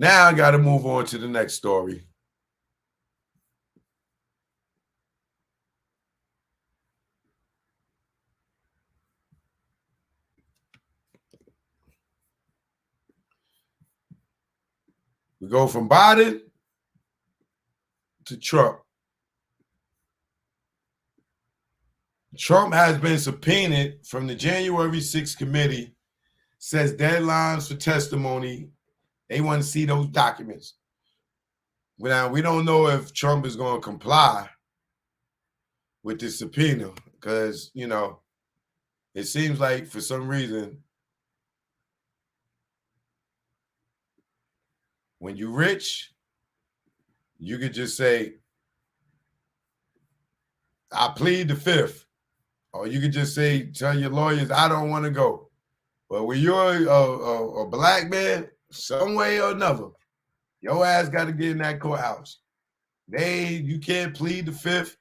Now I got to move on to the next story. We go from Biden to Trump. Trump has been subpoenaed from the January 6th committee, says deadlines for testimony. They want to see those documents. Now, we don't know if Trump is going to comply with the subpoena because, it seems like for some reason, when you're rich, you could just say, I plead the fifth. Or you could just say, tell your lawyers, I don't want to go. But when you're a black man, some way or another, your ass got to get in that courthouse. You can't plead the fifth.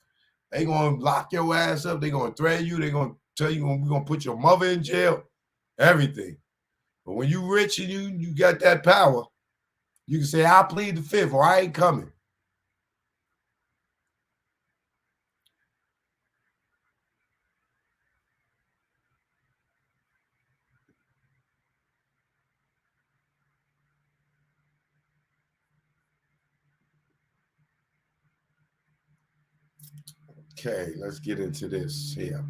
They gonna lock your ass up. They gonna threaten you. They gonna tell you we're gonna put your mother in jail. Everything. But when you rich and you got that power, you can say, I plead the fifth or I ain't coming. Okay, let's get into this here.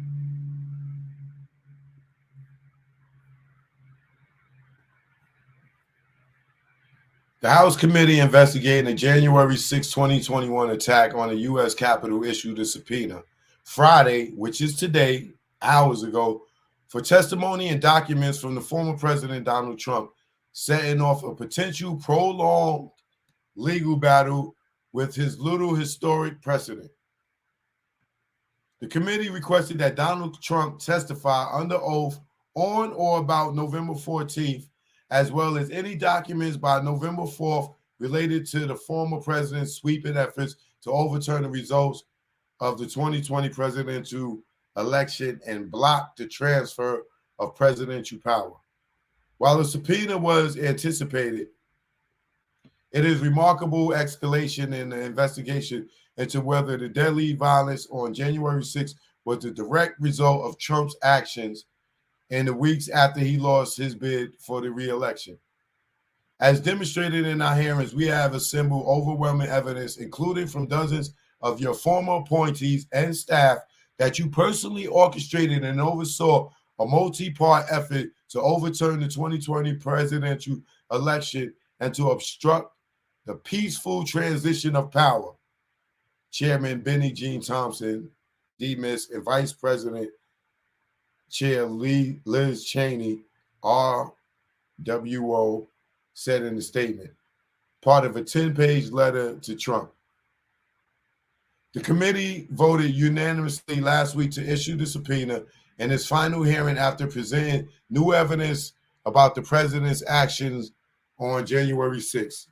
The House committee investigating the January 6, 2021 attack on the U.S. Capitol issued a subpoena Friday, which is today, hours ago, for testimony and documents from the former President Donald Trump, setting off a potential prolonged legal battle with his little historic precedent. The committee requested that Donald Trump testify under oath on or about November 14th, as well as any documents by November 4th related to the former president's sweeping efforts to overturn the results of the 2020 presidential election and block the transfer of presidential power. While the subpoena was anticipated, it is remarkable escalation in the investigation into whether the deadly violence on January 6th was the direct result of Trump's actions in the weeks after he lost his bid for the re-election. As demonstrated in our hearings, we have assembled overwhelming evidence, including from dozens of your former appointees and staff, that you personally orchestrated and oversaw a multi-part effort to overturn the 2020 presidential election and to obstruct the peaceful transition of power. Chairman Benny Jean Thompson, Demas, and Vice President Chair Liz Cheney, RWO, said in the statement, part of a 10-page letter to Trump. The committee voted unanimously last week to issue the subpoena in its final hearing after presenting new evidence about the president's actions on January 6th.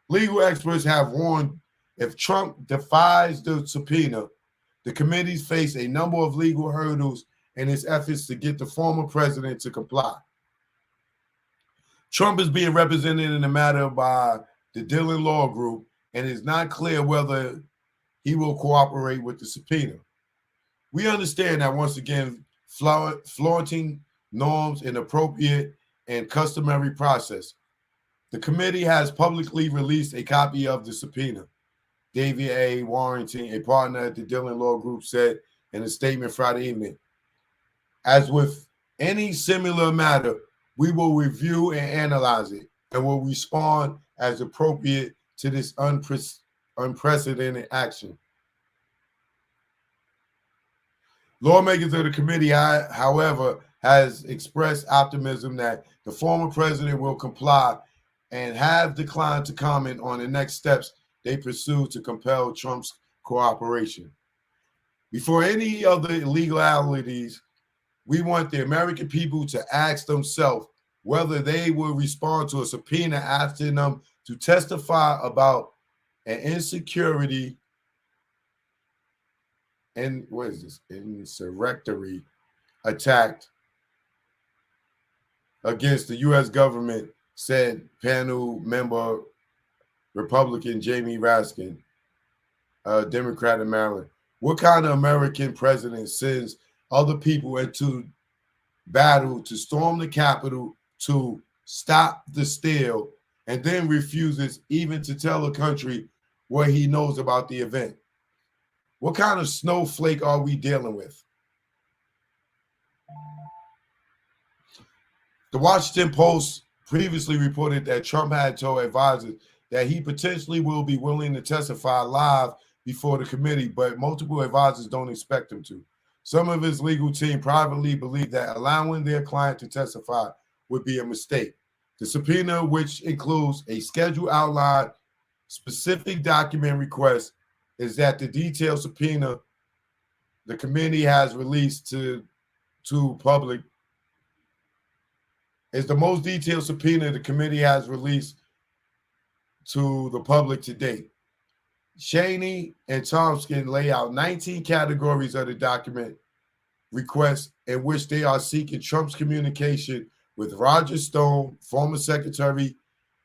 Legal experts have warned if Trump defies the subpoena, the committees face a number of legal hurdles in its efforts to get the former president to comply. Trump is being represented in the matter by the Dillon Law Group, and it's not clear whether he will cooperate with the subpoena. We understand that, once again, flaunting norms in appropriate and customary process. The committee has publicly released a copy of the subpoena. David A. Warrington, a partner at the Dillon Law Group, said in a statement Friday evening, as with any similar matter, we will review and analyze it and will respond as appropriate to this unprecedented action. Lawmakers of the committee, however, has expressed optimism that the former president will comply and have declined to comment on the next steps they pursue to compel Trump's cooperation. Before any other illegalities, we want the American people to ask themselves whether they will respond to a subpoena asking them to testify about an insurrectory attack against the U.S. government, said panel member Republican Jamie Raskin, Democrat in Maryland. What kind of American president sends other people into battle to storm the Capitol to stop the steal and then refuses even to tell the country what he knows about the event? What kind of snowflake are we dealing with? The Washington Post previously reported that Trump had told advisors that he potentially will be willing to testify live before the committee, but multiple advisors don't expect him to. Some of his legal team privately believe that allowing their client to testify would be a mistake. The subpoena, which includes a schedule outline, specific document request, is that the detailed subpoena the committee has released to public is the most detailed subpoena the committee has released to the public to date. Cheney and Thompson lay out 19 categories of the document request in which they are seeking Trump's communication with Roger Stone, former Secretary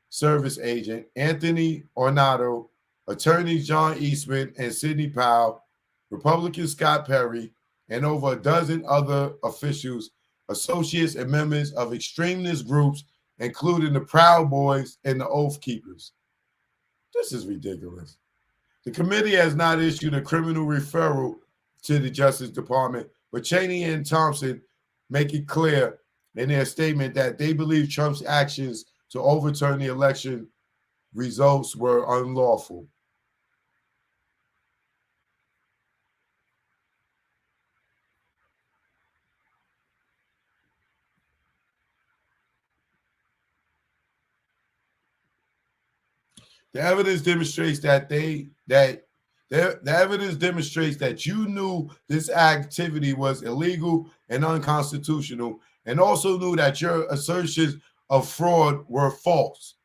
Service agent, Anthony Ornato, attorneys John Eastman and Sidney Powell, Republican Scott Perry, and over a dozen other officials, associates, and members of extremist groups, including the Proud Boys and the Oath Keepers. This is ridiculous. The committee has not issued a criminal referral to the Justice Department, but Cheney and Thompson make it clear in their statement that they believe Trump's actions to overturn the election results were unlawful. The evidence demonstrates that you knew this activity was illegal and unconstitutional, and also knew that your assertions of fraud were false.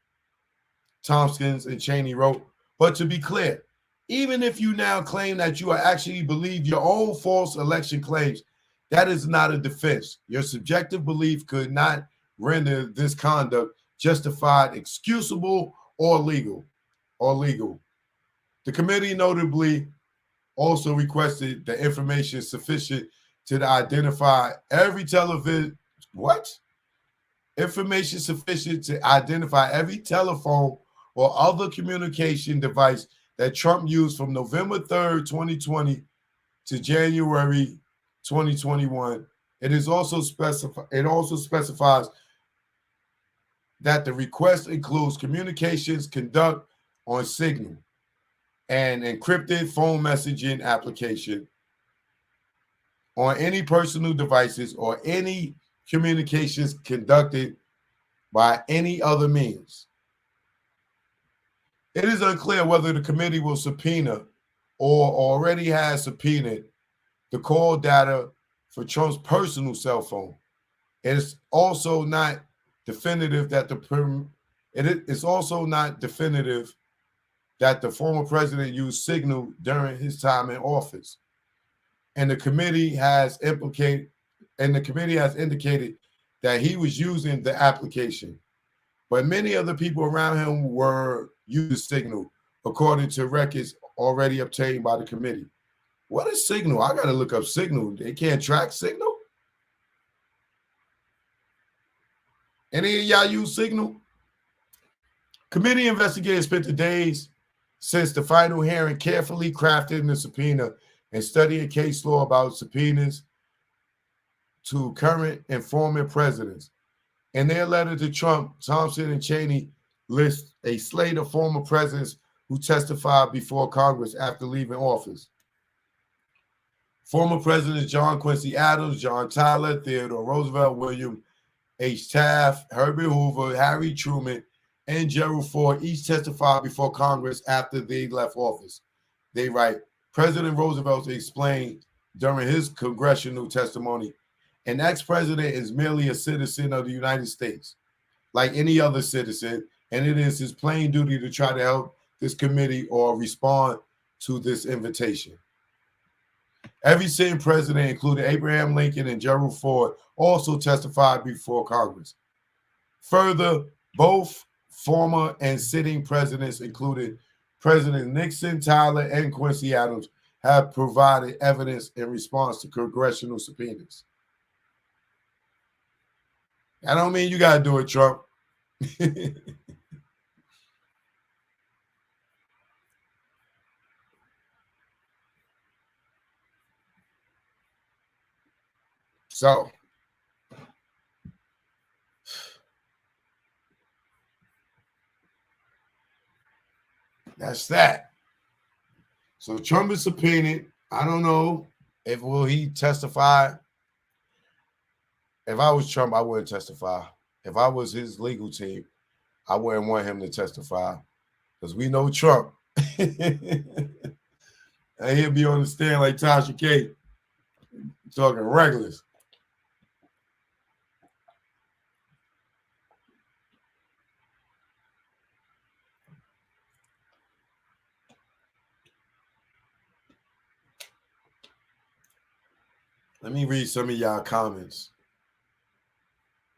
Tompkins and Cheney wrote, but to be clear, even if you now claim that you actually believe your own false election claims, that is not a defense. Your subjective belief could not render this conduct justified, excusable, or legal. The committee notably also requested the information sufficient to identify every telephone or other communication device that Trump used from November 3rd, 2020 to January 2021. It also specifies that the request includes communications conduct on Signal, an encrypted phone messaging application on any personal devices or any communications conducted by any other means. It is unclear whether the committee will subpoena or already has subpoenaed the call data for Trump's personal cell phone. It is also not definitive that the former president used Signal during his time in office. And the committee has indicated that he was using the application. But many of the people around him were using Signal, according to records already obtained by the committee. What is Signal? I got to look up Signal. They can't track Signal? Any of y'all use Signal? Committee investigators spent the days since the final hearing carefully crafting the subpoena and studying case law about subpoenas to current and former presidents. In their letter to Trump, Thompson and Cheney list a slate of former presidents who testified before Congress after leaving office. Former Presidents John Quincy Adams, John Tyler, Theodore Roosevelt, William H. Taft, Herbert Hoover, Harry Truman, and Gerald Ford each testified before Congress after they left office. They write, President Roosevelt explained during his congressional testimony, an ex-president is merely a citizen of the United States, like any other citizen, and it is his plain duty to try to help this committee or respond to this invitation. Every sitting president, including Abraham Lincoln and Gerald Ford, also testified before Congress. Further, both former and sitting presidents, including President Nixon, Tyler, and Quincy Adams, have provided evidence in response to congressional subpoenas. I don't mean you got to do it, Trump. So, that's that. So Trump is subpoenaed. I don't know if will he testify. If I was Trump, I wouldn't testify. If I was his legal team, I wouldn't want him to testify because we know Trump. And he'll be on the stand like Tasha K, talking regulars. Let me read some of y'all comments.